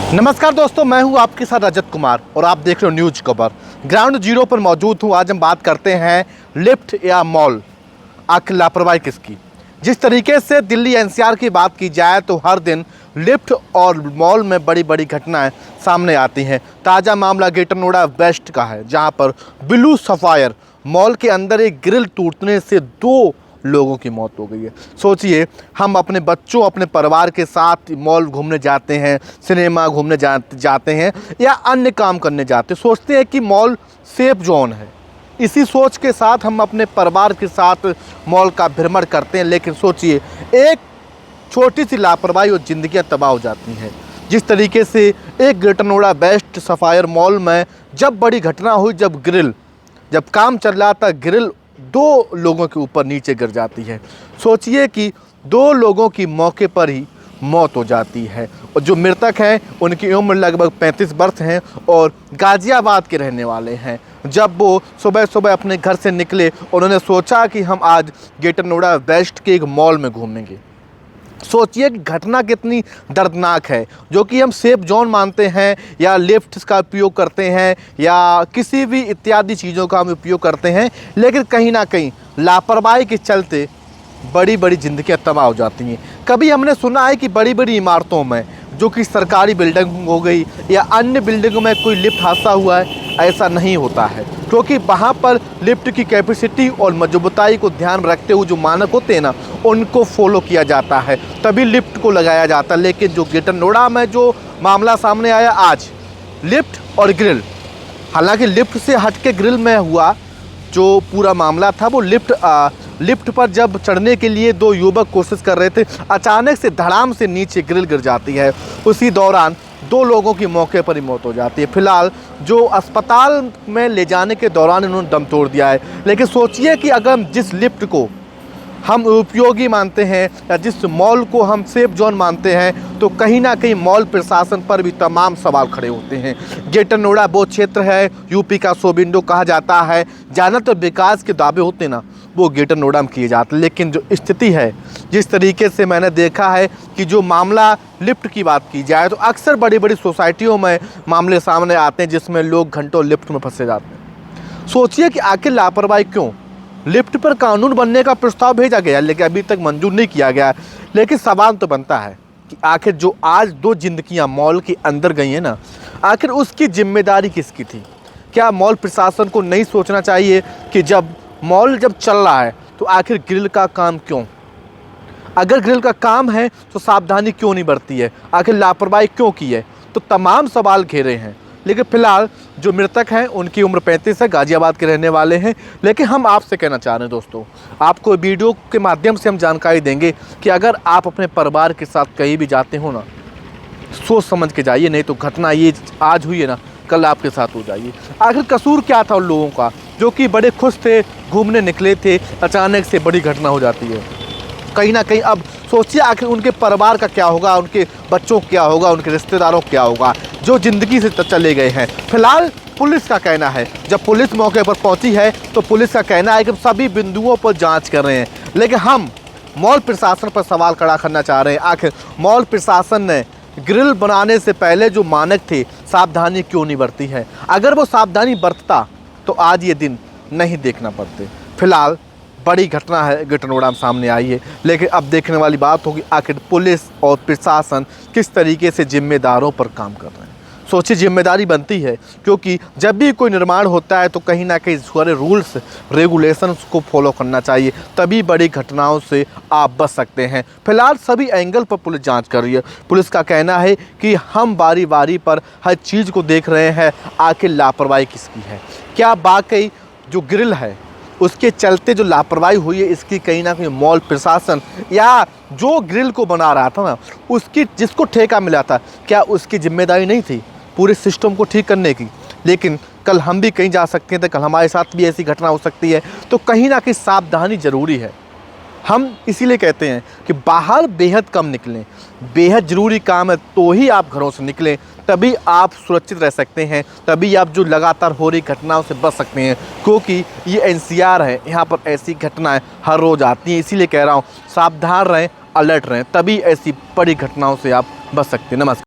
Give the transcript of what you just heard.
नमस्कार दोस्तों, मैं हूं आपके साथ रजत कुमार और आप देख रहे हो न्यूज खबर। ग्राउंड जीरो पर मौजूद हूं। आज हम बात करते हैं लिफ्ट या मॉल, आखिर लापरवाही किसकी। जिस तरीके से दिल्ली एनसीआर की बात की जाए तो हर दिन लिफ्ट और मॉल में बड़ी बड़ी घटनाएं सामने आती हैं। ताज़ा मामला ग्रेटर नोएडा वेस्ट का है, जहां पर ब्लू सफायर मॉल के अंदर एक ग्रिल टूटने से 2 लोगों की मौत हो गई है। सोचिए, हम अपने बच्चों, अपने परिवार के साथ मॉल घूमने जाते हैं, सिनेमा घूमने जाते हैं या अन्य काम करने जाते हैं, सोचते हैं कि मॉल सेफ जोन है। इसी सोच के साथ हम अपने परिवार के साथ मॉल का भ्रमण करते हैं, लेकिन सोचिए, एक छोटी सी लापरवाही और ज़िंदगियां तबाह हो जाती हैं। जिस तरीके से एक greater Noida west sapphire mall में जब बड़ी घटना हुई, जब काम चल रहा था, ग्रिल 2 लोगों के ऊपर नीचे गिर जाती है। सोचिए कि 2 लोगों की मौके पर ही मौत हो जाती है और जो मृतक हैं उनकी उम्र लगभग 35 वर्ष हैं और गाज़ियाबाद के रहने वाले हैं। जब वो सुबह सुबह अपने घर से निकले, उन्होंने सोचा कि हम आज ग्रेटर नोएडा वेस्ट के एक मॉल में घूमेंगे। सोचिए कि घटना कितनी दर्दनाक है, जो कि हम सेफ जोन मानते हैं या लिफ्ट का उपयोग करते हैं या किसी भी इत्यादि चीज़ों का हम उपयोग करते हैं, लेकिन कहीं ना कहीं लापरवाही के चलते बड़ी बड़ी ज़िंदगियां तबाह हो जाती हैं। कभी हमने सुना है कि बड़ी बड़ी इमारतों में, जो कि सरकारी बिल्डिंग हो गई या अन्य बिल्डिंगों में, कोई लिफ्ट हादसा हुआ है? ऐसा नहीं होता है, क्योंकि वहाँ पर लिफ्ट की कैपेसिटी और मजबूताई को ध्यान में रखते हुए जो मानक होते हैं ना, उनको फॉलो किया जाता है, तभी लिफ्ट को लगाया जाता है। लेकिन जो ग्रेटर नोएडा में जो मामला सामने आया आज, लिफ्ट और ग्रिल, हालांकि लिफ्ट से हट के ग्रिल में हुआ जो पूरा मामला था, वो लिफ्ट पर जब चढ़ने के लिए 2 युवक कोशिश कर रहे थे, अचानक से धड़ाम से नीचे ग्रिल गिर जाती है। उसी दौरान 2 लोगों की मौके पर ही मौत हो जाती है। फिलहाल जो अस्पताल में ले जाने के दौरान इन्होंने दम तोड़ दिया है। लेकिन सोचिए कि अगर जिस लिफ्ट को हम उपयोगी मानते हैं या जिस मॉल को हम सेफ जोन मानते हैं, तो कहीं ना कहीं मॉल प्रशासन पर भी तमाम सवाल खड़े होते हैं। ग्रेटर नोएडा वो क्षेत्र है, यूपी का शोविंडो कहा जाता है, ज़्यादातर विकास के दावे होते हैं ना, वो ग्रेटर नोएडा में किए जाते हैं। लेकिन जो स्थिति है, जिस तरीके से मैंने देखा है कि जो मामला लिफ्ट की बात की जाए तो अक्सर बड़ी बड़ी सोसाइटियों में मामले सामने आते हैं जिसमें लोग घंटों लिफ्ट में फंसे जाते हैं। सोचिए कि आखिर लापरवाही क्यों। लिफ्ट पर कानून बनने का प्रस्ताव भेजा गया, लेकिन अभी तक मंजूर नहीं किया गया। लेकिन सवाल तो बनता है कि आखिर जो आज 2 जिंदगियां मॉल के अंदर गई हैं ना, आखिर उसकी जिम्मेदारी किसकी थी? क्या मॉल प्रशासन को नहीं सोचना चाहिए कि जब मॉल चल रहा है तो आखिर ग्रिल का काम क्यों? अगर ग्रिल का काम है तो सावधानी क्यों नहीं बरती है? आखिर लापरवाही क्यों की है? तो तमाम सवाल घेरे हैं। लेकिन फिलहाल जो मृतक हैं उनकी उम्र 35 है, गाज़ियाबाद के रहने वाले हैं। लेकिन हम आपसे कहना चाह रहे हैं दोस्तों, आपको वीडियो के माध्यम से हम जानकारी देंगे कि अगर आप अपने परिवार के साथ कहीं भी जाते हो ना, सोच समझ के जाइए, नहीं तो घटना ये आज हुई है ना, कल आपके साथ हो जाइए। आखिर कसूर क्या था उन लोगों का, जो कि बड़े खुश थे, घूमने निकले थे, अचानक से बड़ी घटना हो जाती है। कहीं ना कहीं अब सोचिए आखिर उनके परिवार का क्या होगा, उनके बच्चों क्या होगा, उनके रिश्तेदारों क्या होगा, जो ज़िंदगी से चले गए हैं। फिलहाल पुलिस का कहना है, जब पुलिस मौके पर पहुंची है तो पुलिस का कहना है कि सभी बिंदुओं पर जांच कर रहे हैं। लेकिन हम मॉल प्रशासन पर सवाल खड़ा करना चाह रहे हैं, आखिर मॉल प्रशासन ने ग्रिल बनाने से पहले जो मानक थे, सावधानी क्यों नहीं बरती है? अगर वो सावधानी बरतता तो आज ये दिन नहीं देखना पड़ते। फिलहाल बड़ी घटना है ग्रेटर नोएडा में सामने आई है, लेकिन अब देखने वाली बात होगी आखिर पुलिस और प्रशासन किस तरीके से जिम्मेदारों पर काम कर रहे हैं। सोचिए, जिम्मेदारी बनती है, क्योंकि जब भी कोई निर्माण होता है तो कहीं ना कहीं सारे रूल्स रेगुलेशंस को फॉलो करना चाहिए, तभी बड़ी घटनाओं से आप बच सकते हैं। फिलहाल सभी एंगल पर पुलिस जांच कर रही है। पुलिस का कहना है कि हम बारी बारी पर हर चीज़ को देख रहे हैं, आखिर लापरवाही किसकी है। क्या वाकई जो ग्रिल है उसके चलते जो लापरवाही हुई है, इसकी कहीं ना कहीं मॉल प्रशासन या जो ग्रिल को बना रहा था ना, उसकी जिसको ठेका मिला था, क्या उसकी जिम्मेदारी नहीं थी पूरे सिस्टम को ठीक करने की? लेकिन कल हम भी कहीं जा सकते थे, कल हमारे साथ भी ऐसी घटना हो सकती है, तो कहीं ना कहीं सावधानी ज़रूरी है। हम इसीलिए कहते हैं कि बाहर बेहद कम निकलें, बेहद ज़रूरी काम है तो ही आप घरों से निकलें, तभी आप सुरक्षित रह सकते हैं, तभी आप जो लगातार हो रही घटनाओं से बच सकते हैं। क्योंकि ये एनसीआर है, यहाँ पर ऐसी घटनाएं हर रोज़ आती हैं। इसीलिए कह रहा हूँ, सावधान रहें, अलर्ट रहें, तभी ऐसी बड़ी घटनाओं से आप बच सकते हैं। नमस्कार।